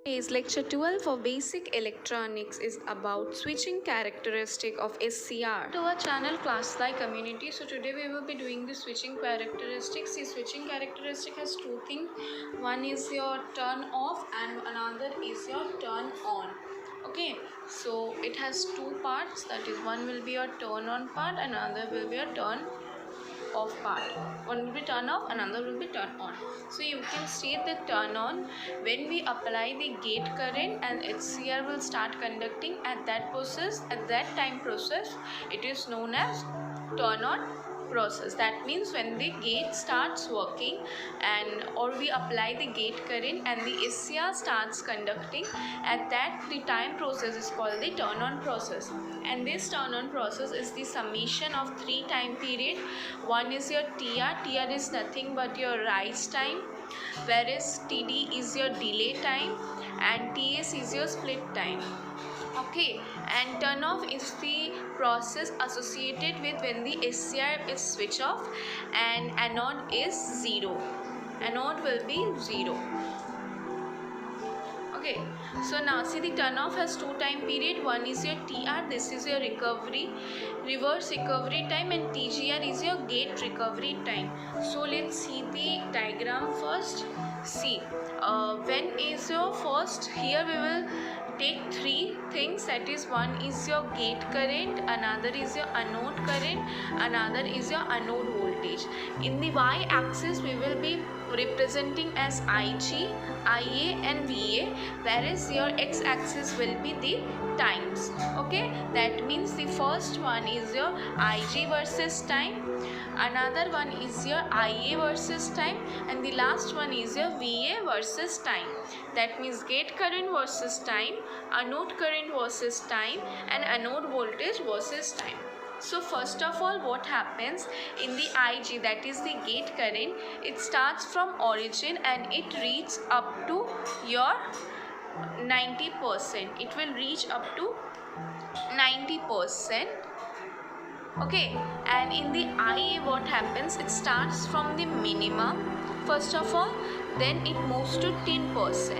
Today's lecture 12 for basic electronics is about switching characteristic of SCR. To our channel Class-Like Community. So today we will be doing the switching characteristics. The switching characteristic has two things. One is your turn off and another is your turn on. Okay, so it has two parts, that is one will be your turn on part and another will be your turn off part. One will be turn off, another will be turn on. So you can state the turn on when we apply the gate current and HCR will start conducting at that time process. It is known as turn on process. That means when the gate starts working and or we apply the gate current and the SCR starts conducting, at that the time process is called the turn on process. And this turn on process is the summation of three time period. One is your TR is nothing but your rise time, whereas TD is your delay time and TS is your split time. Okay, and turn off is the process associated with when the SCR is switch off and anode is 0. Anode will be 0. Okay, so now see the turn off has two time period. One is your TR, this is your reverse recovery time, and TGR is your gate recovery time. So let's see the diagram first. See, when is your first, here we will take three things, that is one is your gate current, another is your anode current, another is your anode voltage. In the y axis we will be representing as IG, IA and VA, whereas your x axis will be the times. Okay, that means the first one is your IG versus time, another one is your IA versus time, and the last one is your VA versus time. That means gate current versus time, anode current versus time, and anode voltage versus time. So first of all, what happens in the IG, that is the gate current, it starts from origin and it reaches up to your 90%. It will reach up to 90%. Okay, and in the IA what happens, it starts from the minimum first of all, then it moves to 10%,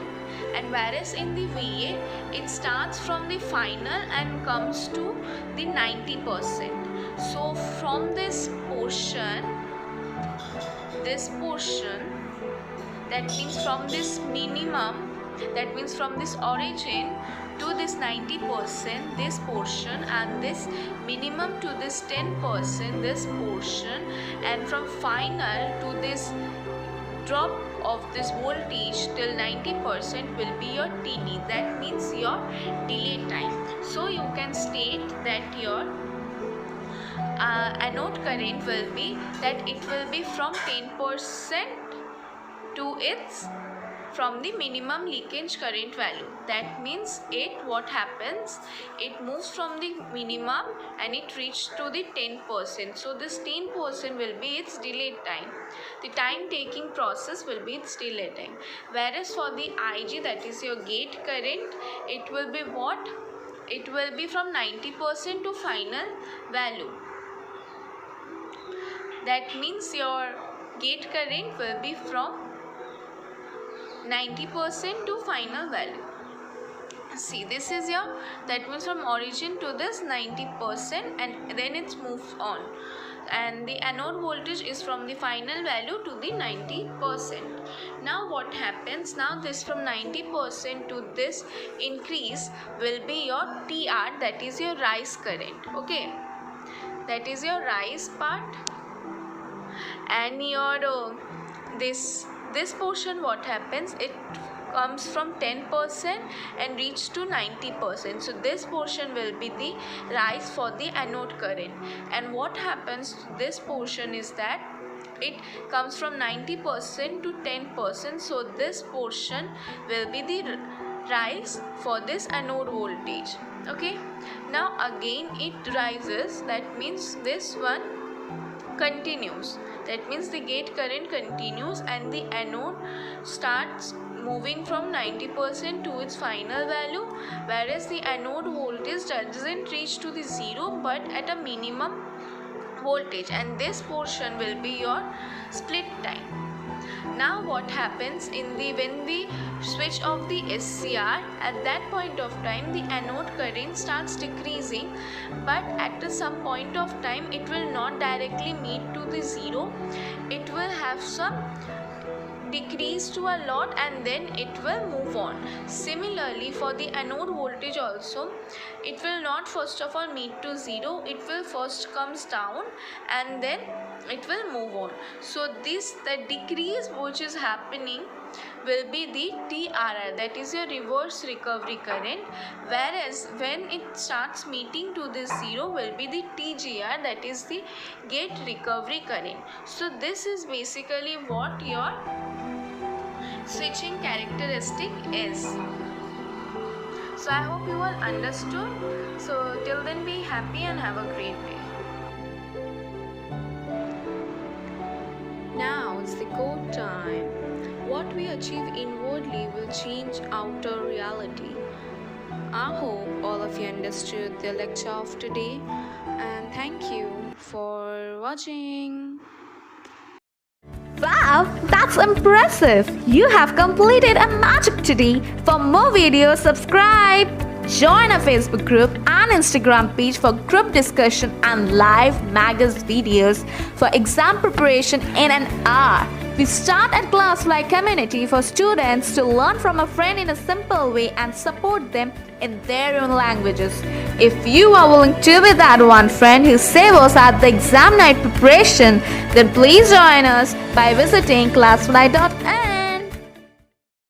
and whereas in the VA it starts from the final and comes to the 90%. So from this portion, that means from this minimum, that means from this origin to this 90%, this portion, and this minimum to this 10%, this portion, and from final to this drop of this voltage till 90% will be your TD, that means your delay time. So you can state that your anode current will be that it will be from 10% to its from the minimum leakage current value. That means what happens, it moves from the minimum and it reaches to the 10%. So this 10% will be its delay time. The time taking process will be its delay time. Whereas for the IG, that is your gate current, it will be what? It will be from 90% to final value. That means your gate current will be from 90% to final value. See, this is your, that means from origin to this 90% and then it moves on, and the anode voltage is from the final value to the 90%. Now what happens, now this from 90% to this increase will be your TR, that is your rise current. Okay, that is your rise part, and your this portion what happens, it comes from 10% and reach to 90%. So this portion will be the rise for the anode current, and what happens to this portion is that it comes from 90% to 10%. So this portion will be the rise for this anode voltage. Okay, now again it rises, that means this one continues, that means the gate current continues and the anode starts moving from 90% to its final value, whereas the anode voltage doesn't reach to the 0 but at a minimum voltage, and this portion will be your split time. Now what happens when we switch off the SCR, at that point of time the anode current starts decreasing, but at some point of time it will not directly meet to the zero. It will have some decrease to a lot and then it will move on. Similarly, for the anode voltage also, it will not first of all meet to zero. It will first comes down and then it will move on. So the decrease which is happening will be the TRR, that is your reverse recovery current, whereas when it starts meeting to this zero will be the TGR, that is the gate recovery current. So this is basically what your switching characteristic is. So I hope you all understood. So till then, be happy and have a great day. Now it's the code time. What we achieve inwardly will change outer reality. I hope all of you understood the lecture of today, and thank you for watching. Wow, that's impressive! You have completed a magic today. For more videos, subscribe. Join our Facebook group and Instagram page for group discussion and live magazine videos for exam preparation in an hour. We start at Classfly community for students to learn from a friend in a simple way and support them in their own languages. If you are willing to be that one friend who saves us at the exam night preparation, then please join us by visiting classfly.in.